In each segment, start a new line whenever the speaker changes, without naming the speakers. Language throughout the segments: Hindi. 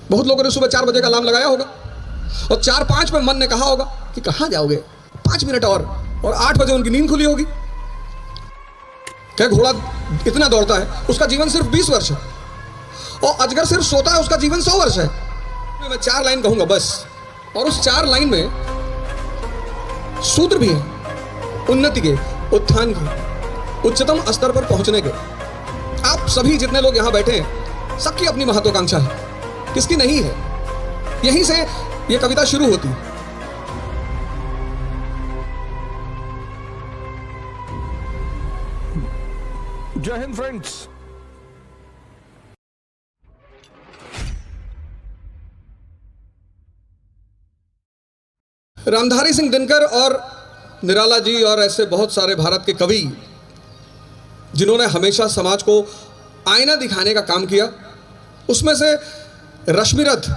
बहुत लोगों ने सुबह 4 बजे का अलार्म लगाया होगा और 4-5 पे मन ने कहा होगा कि कहाँ जाओगे, 5 मिनट और 8 बजे उनकी नींद खुली होगी। क्या घोड़ा इतना दौड़ता है, उसका जीवन सिर्फ 20 वर्ष है, और अजगर सिर्फ सोता है, उसका जीवन 100 वर्ष है। मैं 4 लाइन कहूंगा बस, और उस 4 लाइन में सूत्र भी है उन्नति के, उत्थान के, उच्चतम स्तर पर पहुंचने के। आप सभी जितने लोग यहां बैठे हैं, सबकी अपनी महत्वाकांक्षा है, किसकी नहीं है। यहीं से यह कविता शुरू होती है।
जय हिंद फ्रेंड्स।
रामधारी सिंह दिनकर और निराला जी और ऐसे बहुत सारे भारत के कवि जिन्होंने हमेशा समाज को आईना दिखाने का काम किया, उसमें से रश्मिरथ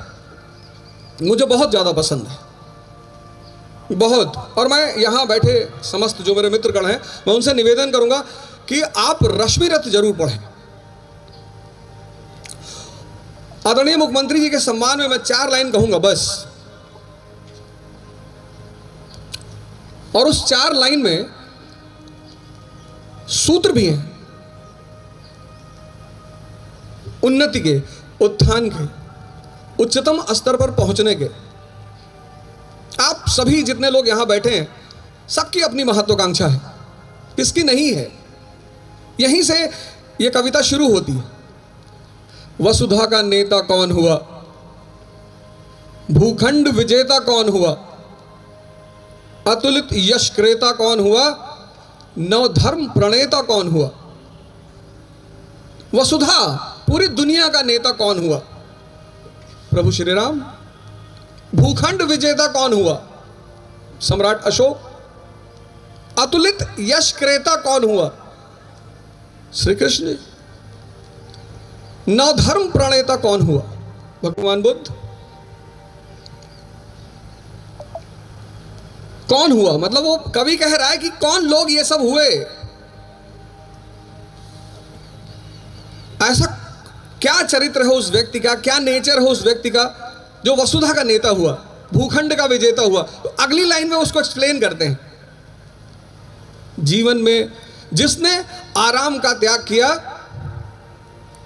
मुझे बहुत ज़्यादा पसंद है, बहुत। और मैं यहाँ बैठे समस्त जो मेरे मित्रगण हैं, मैं उनसे निवेदन करूँगा कि आप रश्मिरथ जरूर पढ़ें। आदरणीय मुख्यमंत्री जी के सम्मान में मैं 4 लाइन कहूँगा बस, और उस 4 लाइन में सूत्र भी हैं उन्नति के, उत्थान के, उच्चतम स्तर पर पहुंचने के। आप सभी जितने लोग यहां बैठे हैं, सबकी अपनी महत्वाकांक्षा है, किसकी नहीं है। यहीं से यह कविता शुरू होती है। वसुधा का नेता कौन हुआ, भूखंड विजेता कौन हुआ, अतुलित यश क्रेता कौन हुआ, नवधर्म प्रणेता कौन हुआ। वसुधा, पूरी दुनिया का नेता कौन हुआ, प्रभु श्री राम। भूखंड विजेता कौन हुआ, सम्राट अशोक। अतुलित यश क्रेता कौन हुआ, श्री कृष्ण। नवधर्म प्रणेता कौन हुआ, भगवान बुद्ध। कौन हुआ मतलब वो कवि कह रहा है कि कौन लोग ये सब हुए, ऐसा क्या चरित्र है उस व्यक्ति का, क्या नेचर है उस व्यक्ति का जो वसुधा का नेता हुआ, भूखंड का विजेता हुआ। तो अगली लाइन में उसको एक्सप्लेन करते हैं, जीवन में जिसने आराम का त्याग किया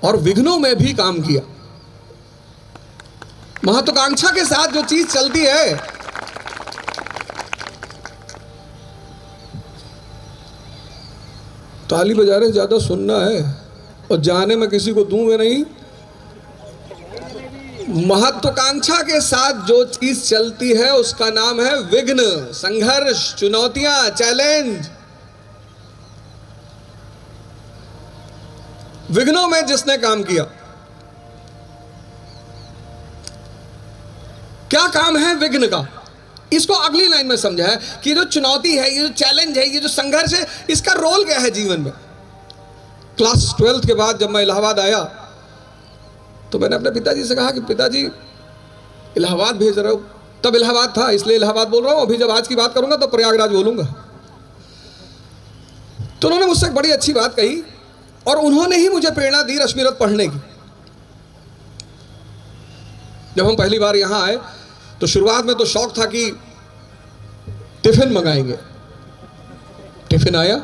और विघ्नों में भी काम किया। महत्वाकांक्षा के साथ जो चीज चलती है, ताली बजा रहे ज्यादा सुनना है और जाने में किसी को दूंगे नहीं। महत्वाकांक्षा के साथ जो चीज चलती है उसका नाम है विघ्न, संघर्ष, चुनौतियां, चैलेंज। विघ्नों में जिसने काम किया, क्या काम है विघ्न का, इसको अगली लाइन में समझा है कि ये जो चुनौती है, ये जो चैलेंज है, ये जो संघर्ष है, इसका रोल क्या है जीवन में। क्लास 12th के बाद जब मैं इलाहाबाद आया तो मैंने अपने पिताजी से कहा कि पिताजी इलाहाबाद भेज रहे हो। तब इलाहाबाद था इसलिए इलाहाबाद बोल रहा हूं, अभी जब आज की बात करूंगा तो प्रयागराज बोलूंगा। तो उन्होंने मुझसे एक बड़ी अच्छी बात कही और उन्होंने ही मुझे प्रेरणा दी रश्मिरथ पढ़ने की। जब हम पहली बार यहां आए तो शुरुआत में तो शौक था कि टिफिन मंगाएंगे। टिफिन आया,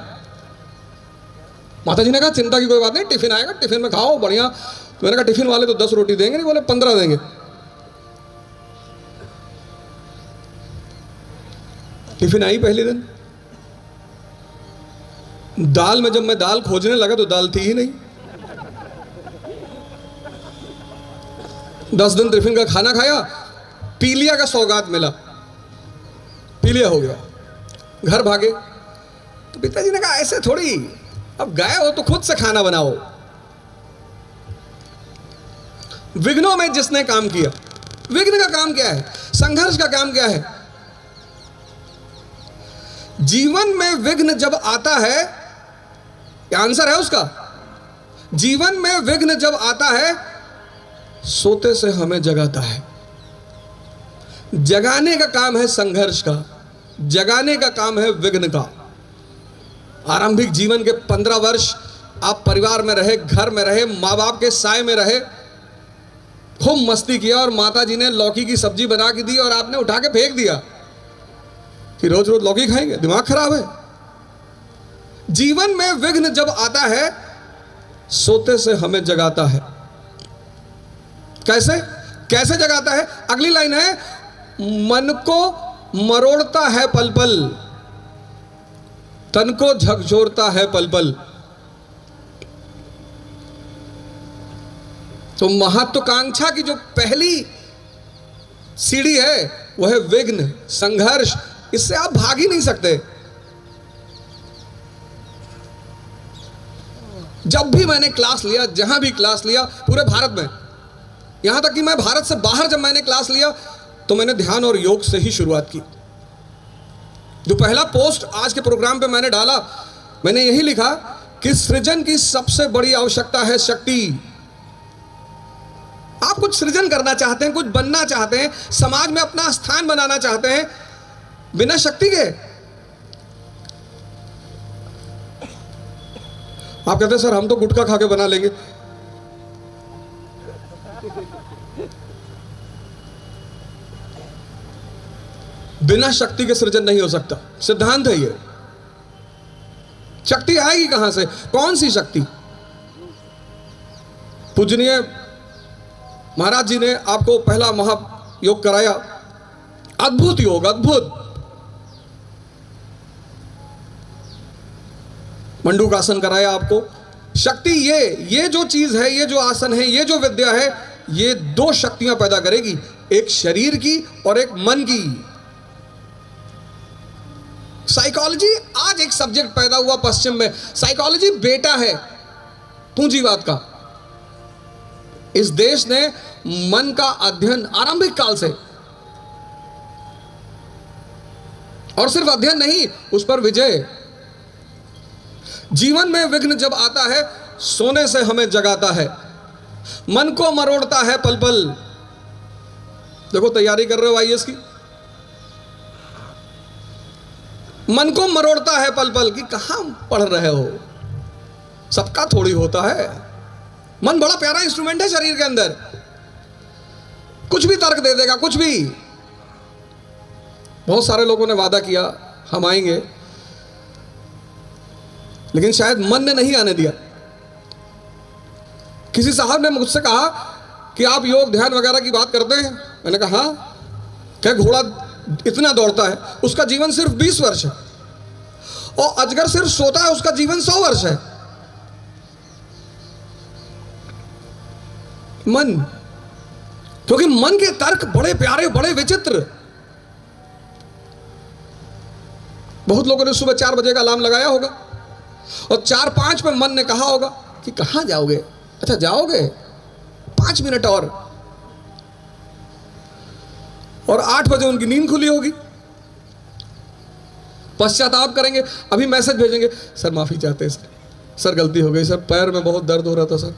माता जी ने कहा चिंता की कोई बात नहीं, टिफिन आएगा, टिफिन में खाओ बढ़िया। तो मैंने कहा टिफिन वाले तो 10 रोटी देंगे नहीं, बोले 15 देंगे। टिफिन आई पहले दिन, दाल में जब मैं दाल खोजने लगा तो दाल थी ही नहीं। 10 दिन टिफिन का खाना खाया, पीलिया का सौगात मिला, पीलिया हो गया, घर भागे। तो पिताजी ने कहा ऐसे थोड़ी, अब गए हो तो खुद से खाना बनाओ। विघ्नों में जिसने काम किया, विघ्न का काम क्या है, संघर्ष का काम क्या है। जीवन में विघ्न जब आता है, क्या आंसर है उसका, जीवन में विघ्न जब आता है सोते से हमें जगाता है। जगाने का काम है संघर्ष का, जगाने का काम है विघ्न का। आरंभिक जीवन के 15 वर्ष आप परिवार में रहे, घर में रहे, माँ बाप के साए में रहे, खूब मस्ती किया और माता जी ने लौकी की सब्जी बना के दी और आपने उठा के फेंक दिया कि रोज रोज लौकी खाएंगे, दिमाग खराब है। जीवन में विघ्न जब आता है सोते से हमें जगाता है। कैसे कैसे जगाता है? अगली लाइन है, मन को मरोड़ता है पल पल, तन को झकझोरता है पल पल। तो महत्वाकांक्षा की जो पहली सीढ़ी है वह है विघ्न, संघर्ष। इससे आप भाग ही नहीं सकते। जब भी मैंने क्लास लिया, जहां भी क्लास लिया पूरे भारत में, यहां तक कि मैं भारत से बाहर जब मैंने क्लास लिया तो मैंने ध्यान और योग से ही शुरुआत की। जो पहला पोस्ट आज के प्रोग्राम पे मैंने डाला, मैंने यही लिखा कि सृजन की सबसे बड़ी आवश्यकता है शक्ति। आप कुछ सृजन करना चाहते हैं, कुछ बनना चाहते हैं, समाज में अपना स्थान बनाना चाहते हैं, बिना शक्ति के आप कहते हैं सर हम तो गुटखा खा के बना लेंगे। बिना शक्ति के सृजन नहीं हो सकता, सिद्धांत है ये। शक्ति आएगी कहां से? कौन सी शक्ति? पूजनीय महाराज जी ने आपको पहला महायोग कराया, अद्भुत योग, अद्भुत मंडूकासन कराया आपको। शक्ति ये जो चीज है, ये जो आसन है, ये जो विद्या है, ये दो शक्तियां पैदा करेगी, एक शरीर की और एक मन की। साइकोलॉजी आज एक सब्जेक्ट पैदा हुआ पश्चिम में। साइकोलॉजी बेटा है पूंजीवाद का। इस देश ने मन का अध्ययन आरंभिक काल से, और सिर्फ अध्ययन नहीं, उस पर विजय। जीवन में विघ्न जब आता है सोने से हमें जगाता है, मन को मरोड़ता है पल पल। देखो तैयारी कर रहे हो आईएएस की, मन को मरोड़ता है पल पल कि कहां पढ़ रहे हो, सबका थोड़ी होता है। मन बड़ा प्यारा इंस्ट्रूमेंट है शरीर के अंदर, कुछ भी तर्क दे देगा, कुछ भी। बहुत सारे लोगों ने वादा किया हम आएंगे, लेकिन शायद मन ने नहीं आने दिया। किसी साहब ने मुझसे कहा कि आप योग ध्यान वगैरह की बात करते हैं। मैंने कहा हाँ। क्या घोड़ा इतना दौड़ता है, उसका जीवन सिर्फ 20 वर्ष है, और अजगर सिर्फ सोता है, उसका जीवन 100 वर्ष है। मन, क्योंकि मन के तर्क बड़े प्यारे, बड़े विचित्र। बहुत लोगों ने सुबह 4 बजे का अलार्म लगाया होगा और 4-5 पे मन ने कहा होगा कि कहां जाओगे? अच्छा जाओगे 5 मिनट और 8 बजे उनकी नींद खुली होगी। पश्चाताप करेंगे, अभी मैसेज भेजेंगे, सर माफी चाहते हैं, सर गलती हो गई, सर पैर में बहुत दर्द हो रहा था सर।